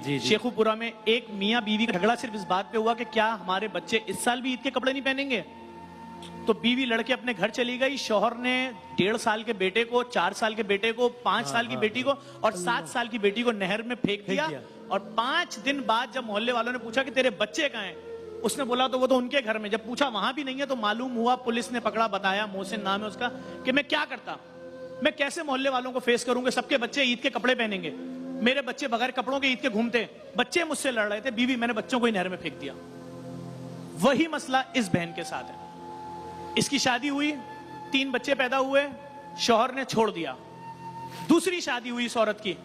शेखू पुरा में एक मियाँ बीवी का झगड़ा सिर्फ इस बात पे हुआ कि क्या हमारे बच्चे इस साल भी ईद के कपड़े नहीं पहनेंगे। तो बीवी लड़के अपने घर चली गई, शौहर ने 1.5 साल के बेटे को, 4 साल के बेटे को, 5 साल की बेटी को और 7 साल की बेटी को नहर में फेंक दिया। और 5 दिन बाद जब मोहल्ले वालों ने पूछा कि तेरे बच्चे कहाँ हैं, उसने बोला तो वो तो उनके घर में। जब पूछा वहां भी नहीं है तो मालूम हुआ, पुलिस ने पकड़ा, बताया, मोहसिन नाम है उसका, कि मैं क्या करता, मैं कैसे मोहल्ले वालों को फेस करूंगा, सबके बच्चे ईद के कपड़े पहनेंगे, मेरे बच्चे बगैर कपड़ों के ईद के घूमते, बच्चे मुझसे लड़ रहे थे, बीवी मैंने बच्चों को ही नहर में फेंक दिया। वही मसला इस बहन के साथ है। इसकी शादी हुई, 3 बच्चे पैदा हुए, शौहर ने छोड़ दिया। दूसरी शादी हुई इस औरत की,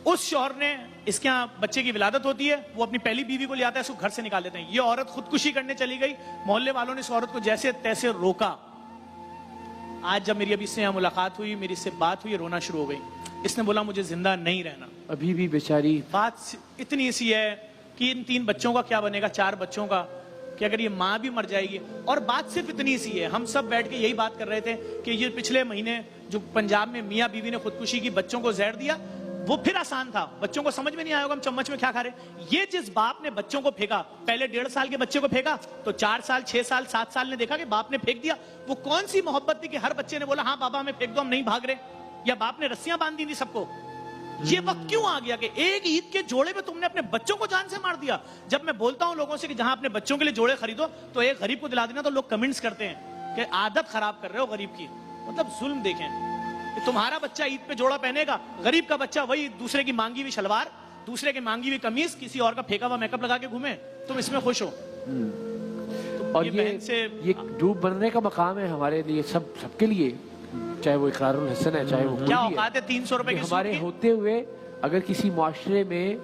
उस शौहर ने, इसके यहाँ बच्चे की विलादत होती है, वो अपनी पहली बीवी को ले आता है, उसको घर से निकाल देते हैं। ये औरत खुदकुशी करने चली गई, मोहल्ले वालों ने इस औरत को जैसे तैसे रोका। आज जब मेरी अभी इससे यहाँ मुलाकात हुई, मेरी इससे बात हुई, रोना शुरू हो गई। इसने बोला मुझे जिंदा नहीं रहना। अभी भी बेचारी बात इतनी सी है कि इन 3 बच्चों का क्या बनेगा, 4 बच्चों का, कि अगर ये माँ भी मर जाएगी। और बात सिर्फ इतनी सी है, हम सब बैठ के यही बात कर रहे थे कि ये पिछले महीने जो पंजाब में मियाँ बीवी ने खुदकुशी की, बच्चों को जहर दिया, वो फिर आसान था, बच्चों को समझ में नहीं आया होगा हम चम्मच में क्या खा रहे। ये जिस बाप ने बच्चों को फेंका, पहले 1.5 साल के बच्चे को फेंका, तो 4 साल, 6 साल, 7 साल ने देखा कि बाप ने फेंक दिया। वो कौन सी मोहब्बत थी कि हर बच्चे ने बोला हाँ बाबा हमें फेंक दो, हम नहीं भाग रहे, या बाप ने रस्सियां बांध दी थी सबको। ये वक्त क्यों आ गया कि एक ईद के जोड़े में तुमने अपने बच्चों को जान से मार दिया। जब मैं बोलता हूं लोगों से कि जहां अपने बच्चों के लिए जोड़े खरीदो, तो एक गरीब को दिला देना, तो लोग कमेंट्स करते हैं कि आदत खराब कर रहे हो गरीब की। मतलब जुल्म देखें कि तुम्हारा बच्चा ईद पे जोड़ा पहनेगा, गरीब का बच्चा वही दूसरे की मांगी हुई शलवार, दूसरे की मांगी हुई कमीज, किसी और का फेंका हुआ मेकअप लगा के घूमे, तुम इसमें खुश हो। और ये डूब बनने का मकाम है हमारे लिए, सबके लिए, चाहे वो इकरारुल हसन है, चाहे वो क्या औकात है 300 रुपए की हमारे होते हुए। अगर किसी मुआशरे में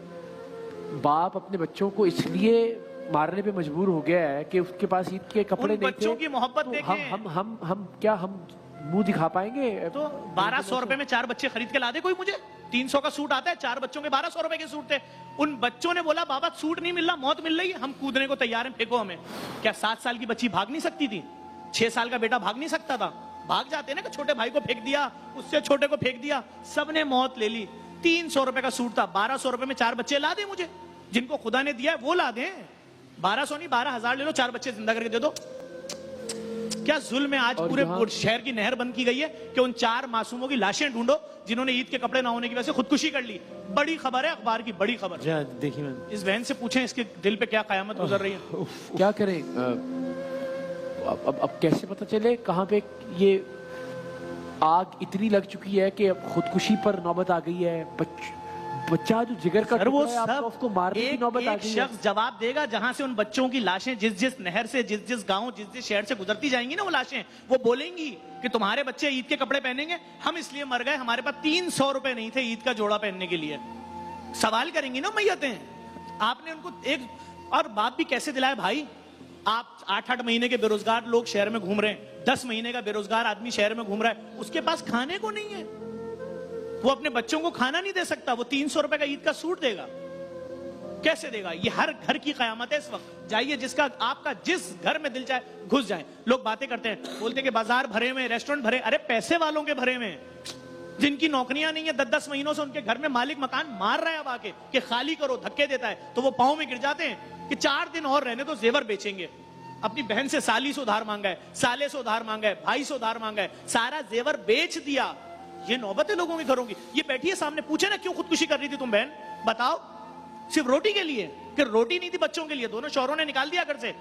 बाप अपने बच्चों को इसलिए मारने पे मजबूर हो गया है कि उसके पास ईद के कपड़े नहीं थे, बच्चों की मोहब्बत तो हम मुंह दिखा पाएंगे? तो 1200 रुपए में 4 बच्चे खरीद के ला दे कोई मुझे। 300 का सूट आता है, 4 बच्चों के 1200 रुपए के सूट थे। उन बच्चों ने बोला बाबा सूट नहीं मिल रहा, मौत मिल रही है, हम कूदने को तैयार हैं, फेंको हमें। क्या 7 साल की बच्ची भाग नहीं सकती थी? 6 साल का बेटा भाग नहीं सकता था? भाग जाते ना कि छोटे भाई को फेंक दिया, उससे छोटे को फेंक दिया, सबने मौत ले ली। 300 रुपए का सूट था, 1200 रुपए में 4 बच्चे ला दे मुझे, जिनको खुदा ने दिया है वो ला दे। 1200 नहीं 12,000 ले लो, 4 बच्चे जिंदा करके दे दो। क्या जुल्म है। आज पूरे शहर की नहर बंद की गई है कि उन 4 मासूमों की लाशें ढूंढो जिन्होंने ईद के कपड़े ना होने की वजह से खुदकुशी कर ली। बड़ी खबर है, अखबार की बड़ी खबर। देखिए इस बहन से पूछें इसके दिल पे क्या कयामत गुजर रही है। क्या करें अब कैसे पता चले कहाँ पे ये आग इतनी लग चुकी है कि अब खुदकुशी पर नौबत आ गई है। बच्चा जो जिगर का वो सब उसको मारने की नौबत आ गई है। शख्स जवाब देगा जहां से उन बच्चों की लाशें जिस नहर से, जिस गांव, जिस शहर से गुजरती जाएंगी ना, वो लाशें वो बोलेंगी कि तुम्हारे बच्चे ईद के कपड़े पहनेंगे, हम इसलिए मर गए, हमारे पास 300 रुपए नहीं थे ईद का जोड़ा पहनने के लिए। सवाल करेंगी ना मैयतें। आपने उनको एक और बात भी कैसे दिलाए भाई। आप 8-8 महीने के बेरोजगार लोग शहर में घूम रहे हैं, 10 महीने का बेरोजगार आदमी शहर में घूम रहा है, उसके पास खाने को नहीं है, वो अपने बच्चों को खाना नहीं दे सकता, वो 300 रुपए का ईद का सूट देगा, कैसे देगा। ये हर घर की कयामत है इस वक्त। जाइए जिसका आपका जिस घर में दिल चाहे घुस जाए। लोग बातें करते हैं, बोलते हैं कि बाजार भरे हुए, रेस्टोरेंट भरे, अरे पैसे वालों के भरे हुए, जिनकी नौकरियां नहीं है, 10-10 महीनों से उनके घर में मालिक मकान मार रहा है अब आके कि खाली करो, धक्के देता है, तो वो पांव में गिर जाते हैं कि 4 दिन और रहने तो जेवर बेचेंगे। अपनी बहन से साली से उधार मांगा है, साले से उधार मांगा है, भाई से उधार मांगा है, सारा जेवर बेच दिया। ये नौबत है लोगों के घरों की। ये बैठी है सामने, पूछे ना क्यों खुदकुशी कर रही थी तुम बहन, बताओ। सिर्फ रोटी के लिए? कि रोटी नहीं थी बच्चों के लिए, दोनों शौहरों ने निकाल दिया घर से।